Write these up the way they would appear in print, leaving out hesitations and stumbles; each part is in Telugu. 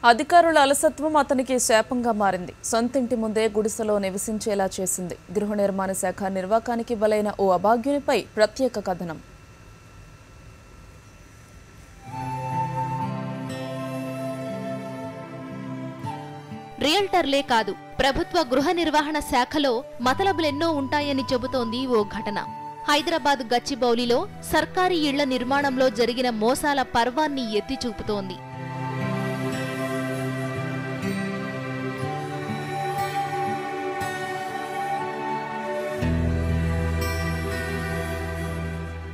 అధికారుల అలసత్వం అతనికి శాపంగా మారింది. సొంతింటి ముందే గుడిసెలో నివసించేలా చేసింది. గృహ నిర్మాణ శాఖ నిర్వాకానికి బలైన ఓ అభాగ్యునిపై ప్రత్యేక కథనం. రియల్టర్లే కాదు, ప్రభుత్వ గృహ నిర్వహణ శాఖలో మతలబులెన్నో ఉంటాయని చెబుతోంది ఓ ఘటన. హైదరాబాద్ గచ్చిబౌలిలో సర్కారీ ఇళ్ల నిర్మాణంలో జరిగిన మోసాల పర్వాన్ని ఎత్తి చూపుతోంది.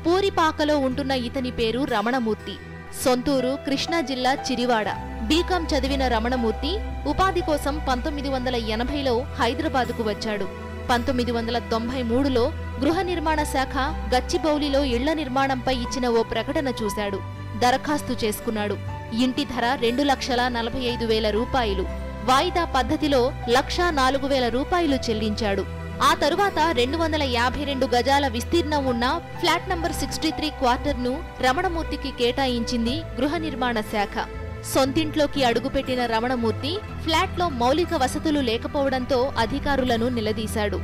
పూరిపాకలో ఉంటున్న ఇతని పేరు రమణమూర్తి. సొంతూరు కృష్ణా జిల్లా చిరివాడ. బీకాం చదివిన రమణమూర్తి ఉపాధి కోసం 1980లో హైదరాబాదుకు వచ్చాడు. 1993లో గృహ నిర్మాణ శాఖ గచ్చిబౌలిలో ఇళ్ల నిర్మాణంపై ఇచ్చిన ఓ ప్రకటన చూశాడు. దరఖాస్తు చేసుకున్నాడు. ఇంటి ధర 2,45,000 రూపాయలు. వాయిదా పద్ధతిలో 1,04,000 రూపాయలు చెల్లించాడు. ఆ తరువాత 252 గజాల విస్తీర్ణం ఉన్న ఫ్లాట్ నంబర్ 63 క్వార్టర్ను రమణమూర్తికి కేటాయించింది గృహ నిర్మాణ శాఖ. సొంతింట్లోకి అడుగుపెట్టిన రమణమూర్తి ఫ్లాట్లో మౌలిక వసతులు లేకపోవడంతో అధికారులను నిలదీశాడు.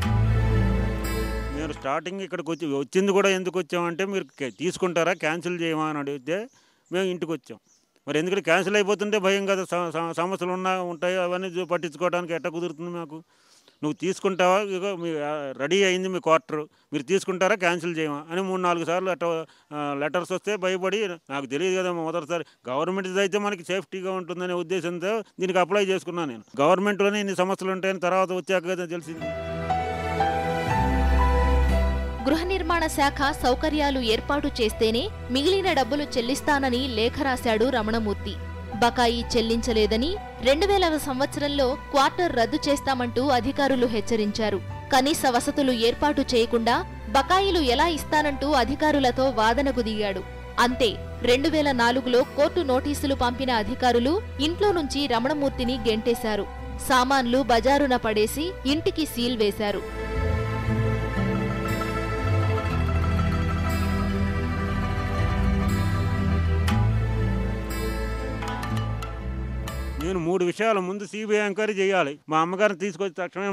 మీరు స్టార్టింగ్ ఇక్కడికి వచ్చింది కూడా ఎందుకు వచ్చామంటే, మీరు తీసుకుంటారా క్యాన్సిల్ చేయమా అని అడిగితే మేము ఇంటికి వచ్చాం. మరి ఎందుకంటే క్యాన్సిల్ అయిపోతుంటే భయం కదా, సమస్యలు ఉంటాయి, అవన్నీ పట్టించుకోవడానికి ఎట్లా కుదురుతుంది మాకు? నువ్వు తీసుకుంటావా, ఇక మీ రెడీ అయింది మీ క్వార్టర్, మీరు తీసుకుంటారా క్యాన్సిల్ చేయమా అని 3-4 సార్లు అట్లా లెటర్స్ వస్తే భయపడి, నాకు తెలియదు కదా మొదటిసారి గవర్నమెంట్ అయితే మనకి సేఫ్టీగా ఉంటుందనే ఉద్దేశంతో దీనికి అప్లై చేసుకున్నాను. నేను గవర్నమెంట్లోనే ఇన్ని సమస్యలు ఉంటాయని తర్వాత వచ్చాక కదా తెలిసింది. గృహ నిర్మాణ శాఖ సౌకర్యాలు ఏర్పాటు చేస్తేనే మిగిలిన డబ్బులు చెల్లిస్తానని లేఖ రాశాడు రమణమూర్తి. బకాయి చెల్లించలేదని 2000వ సంవత్సరంలో క్వార్టర్ రద్దు చేస్తామంటూ అధికారులు హెచ్చరించారు. కనీస వసతులు ఏర్పాటు చేయకుండా బకాయిలు ఎలా ఇస్తానంటూ అధికారులతో వాదనకు దిగాడు. అంతే, 2004లో కోర్టు నోటీసులు పంపిన అధికారులు ఇంట్లో నుంచి రమణమూర్తిని గెంటేశారు. సామాన్లు బజారున పడేసి ఇంటికి సీల్ వేశారు. నేను 3 విషయాల ముందు సిబిఐ ఎంక్వైరీ చేయాలి. మా అమ్మగారిని తీసుకొచ్చి తక్షణమే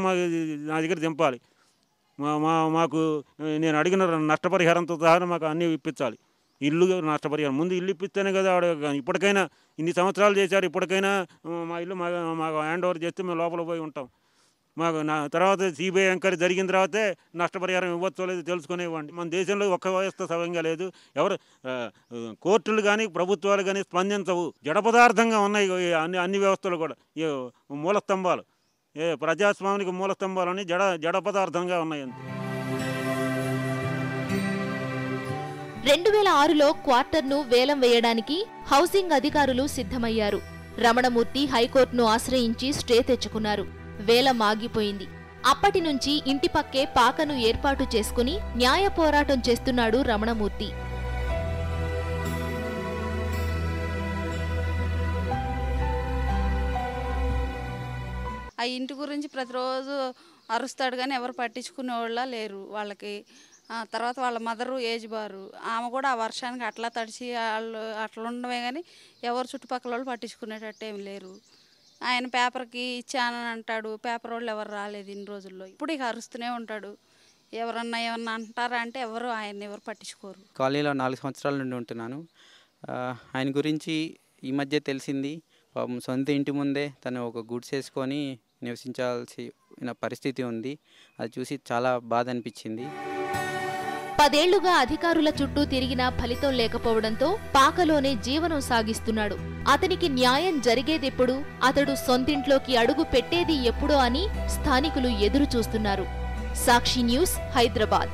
నా దగ్గర దింపాలి. మాకు నేను అడిగిన నష్టపరిహారంతో సహా మాకు అన్నీ ఇప్పించాలి. ఇల్లు నష్టపరిహారం ముందు ఇల్లు ఇప్పిస్తేనే కదా. ఇప్పటికైనా ఇన్ని సంవత్సరాలు చేశారు, ఇప్పటికైనా మా ఇల్లు మాకు హ్యాండ్ ఓవర్ చేస్తే మేము లోపల పోయి ఉంటాం. మాకు తర్వాత సిబిఐ ఎంక్వైరీ జరిగిన తర్వాతే నష్టపరిహారం ఇవ్వచ్చో లేదు తెలుసుకునేవ్వండి. మన దేశంలో ఒక్క వ్యవస్థ సవ్యంగా లేదు. ఎవరు కోర్టులు కానీ ప్రభుత్వాలు కానీ స్పందించవు. జడ పదార్థంగా ఉన్నాయి అన్ని వ్యవస్థలు కూడా. మూలస్తంభాలు, ప్రజాస్వామిక మూలస్తంభాలని జడ పదార్థంగా ఉన్నాయి. 2006లో క్వార్టర్ను వేలం వేయడానికి హౌసింగ్ అధికారులు సిద్ధమయ్యారు. రమణమూర్తి హైకోర్టును ఆశ్రయించి స్టే తెచ్చుకున్నారు. వేలం ఆగిపోయింది. అప్పటి నుంచి ఇంటి పక్కే పాకను ఏర్పాటు చేసుకుని న్యాయ పోరాటం చేస్తున్నాడు రమణమూర్తి. ఆ ఇంటి గురించి ప్రతిరోజు అరుస్తాడు కానీ ఎవరు పట్టించుకునే వాళ్ళ లేరు వాళ్ళకి. తర్వాత వాళ్ళ మదరు ఏజ్ బారు, ఆమె కూడా ఆ వర్షానికి అట్లా తడిచి వాళ్ళు అట్లా ఉండమే కానీ ఎవరు చుట్టుపక్కల వాళ్ళు పట్టించుకునేటట్టు ఏమి లేరు. ఆయన పేపర్కి ఇచ్చానని అంటాడు, పేపర్ వాళ్ళు ఎవరు రాలేదు ఇన్ని రోజుల్లో. ఇప్పుడు ఇక అరుస్తూనే ఉంటాడు. ఎవరన్నా ఏమన్నా అంటారా అంటే ఎవరు పట్టించుకోరు. కాలనీలో 4 సంవత్సరాల నుండి ఉంటున్నాను. ఆయన గురించి ఈ మధ్య తెలిసింది. సొంత ఇంటి ముందే తను ఒక గుడ్స్ వేసుకొని నివసించాల్సిన పరిస్థితి ఉంది. అది చూసి చాలా బాధ అనిపించింది. 10 ఏళ్లుగా అధికారుల చుట్టూ తిరిగినా ఫలితం లేకపోవడంతో పాకలోనే జీవనం సాగిస్తున్నాడు. అతనికి న్యాయం జరిగేదెప్పుడు, అతడు సొంతింట్లోకి అడుగు పెట్టేది ఎప్పుడో అని స్థానికులు ఎదురు చూస్తున్నారు. సాక్షి న్యూస్, హైదరాబాద్.